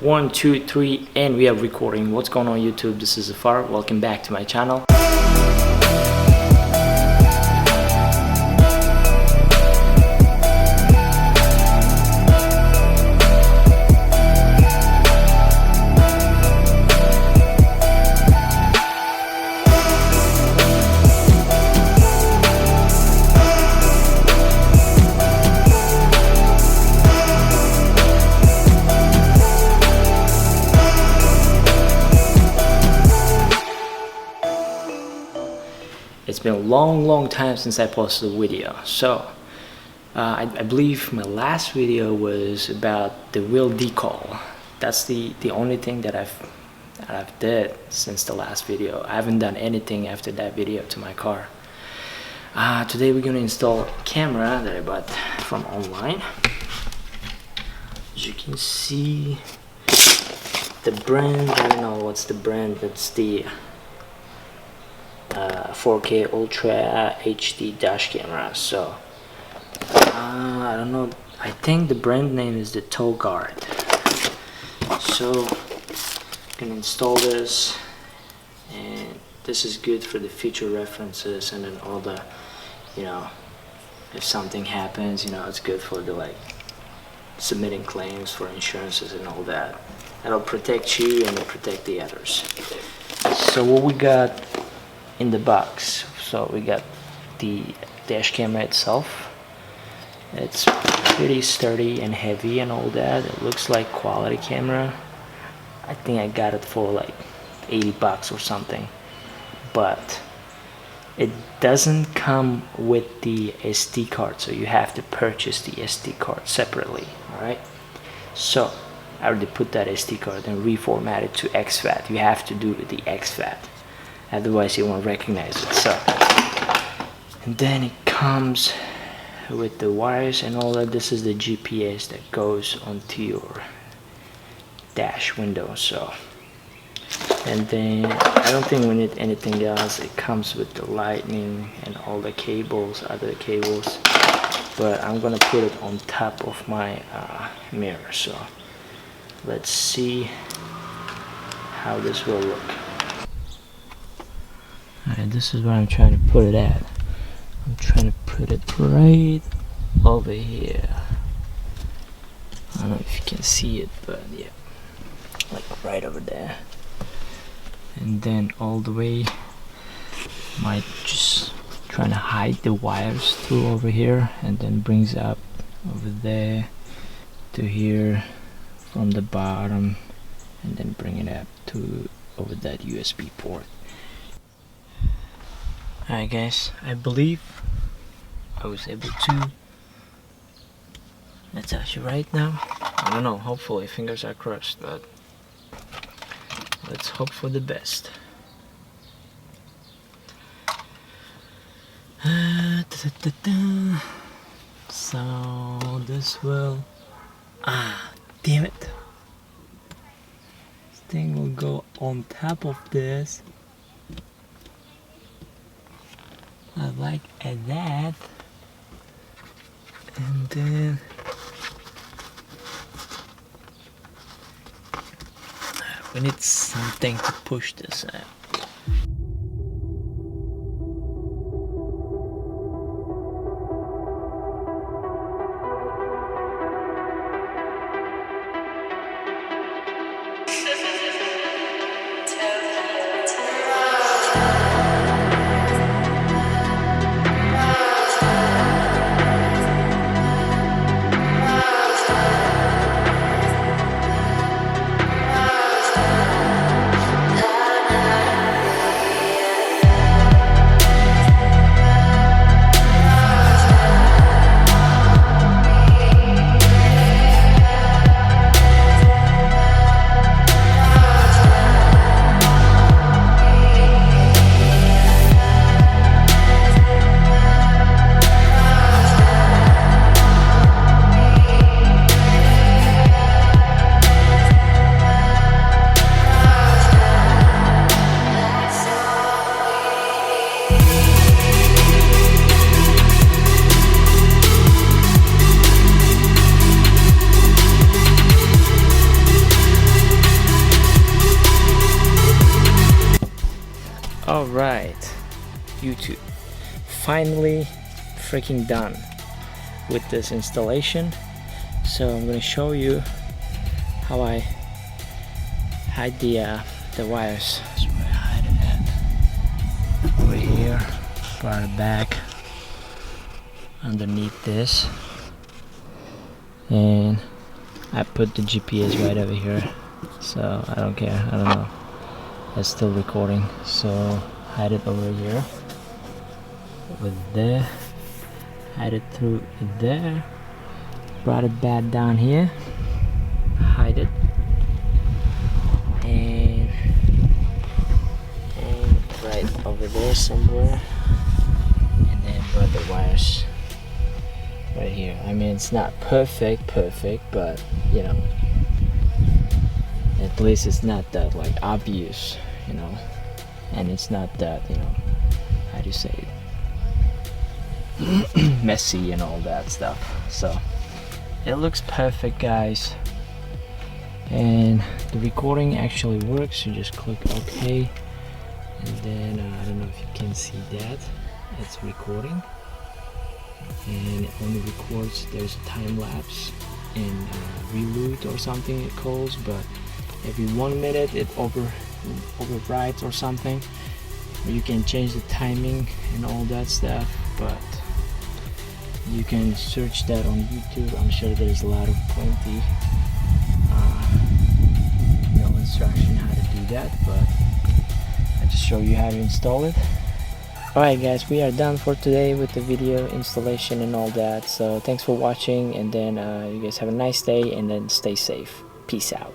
One, two, three, and we are recording. What's going on YouTube? This is Zafar. Welcome back to my channel. It's been a long time since I posted a video, so I believe my last video was about the wheel decal. That's the only thing that I've did since the last video. I haven't done anything after that video to my car. Today we're gonna install a camera that I bought from online. As you can see, the brand, I don't know what's the brand. That's the 4K Ultra HD dash camera. So I don't know, I think the brand name is the TOGUARD. So I'm gonna install this, and this is good for the future references, and then all the, you know, if something happens, you know, it's good for the submitting claims for insurances and all that. That'll protect you and protect the others. So what we got in the box, so we got the dash camera itself. It's pretty sturdy and heavy and all that. It looks like quality camera. I think I got it for like 80 bucks or something, but it doesn't come with the SD card, so you have to purchase the SD card separately. Alright, so I already put that SD card and reformat it to exFAT. You have to do the exFAT, otherwise you won't recognize it. So, and then it comes with the wires and all that. This is the GPS that goes onto your dash window. So, and then I don't think we need anything else. It comes with the lightning and all the cables, other cables, but I'm gonna put it on top of my mirror. So let's see how this will look. Alright, this is where I'm trying to put it at. I'm trying to put it right over here. I don't know if you can see it, but yeah, like right over there. And then all the way, might just trying to hide the wires through over here, and then brings up over there to here from the bottom, and then bring it up to over that USB port. Alright guys, I believe I was able to attach it right now. I don't know, hopefully, fingers are crossed, but let's hope for the best. So this will, damn it, this thing will go on top of this. I like that, and then we need something to push this out. All right, YouTube, finally freaking done with this installation. So I'm gonna show you how I hide the wires. That's where I hide it at. Over here, brought it back underneath this, and I put the GPS right over here. So I don't care. I don't know. It's still recording. So hide it over here. With there. Hide it through there. Brought it back down here. Hide it. And right over there somewhere. And then brought the wires right here. I mean, it's not perfect, but you know, at least it's not that like obvious, you know, and it's not that, you know, how do you say it, messy and all that stuff. So it looks perfect, guys, and the recording actually works. You just click OK, and then I don't know if you can see that it's recording, and it only records. There's a time lapse in reload or something it calls, but every 1 minute it overwrites or something. You can change the timing and all that stuff, but you can search that on YouTube. I'm sure there's a lot of plenty instruction how to do that, but I just show you how to install it. Alright guys, we are done for today with the video installation and all that. So thanks for watching, and then you guys have a nice day, and then stay safe. Peace out.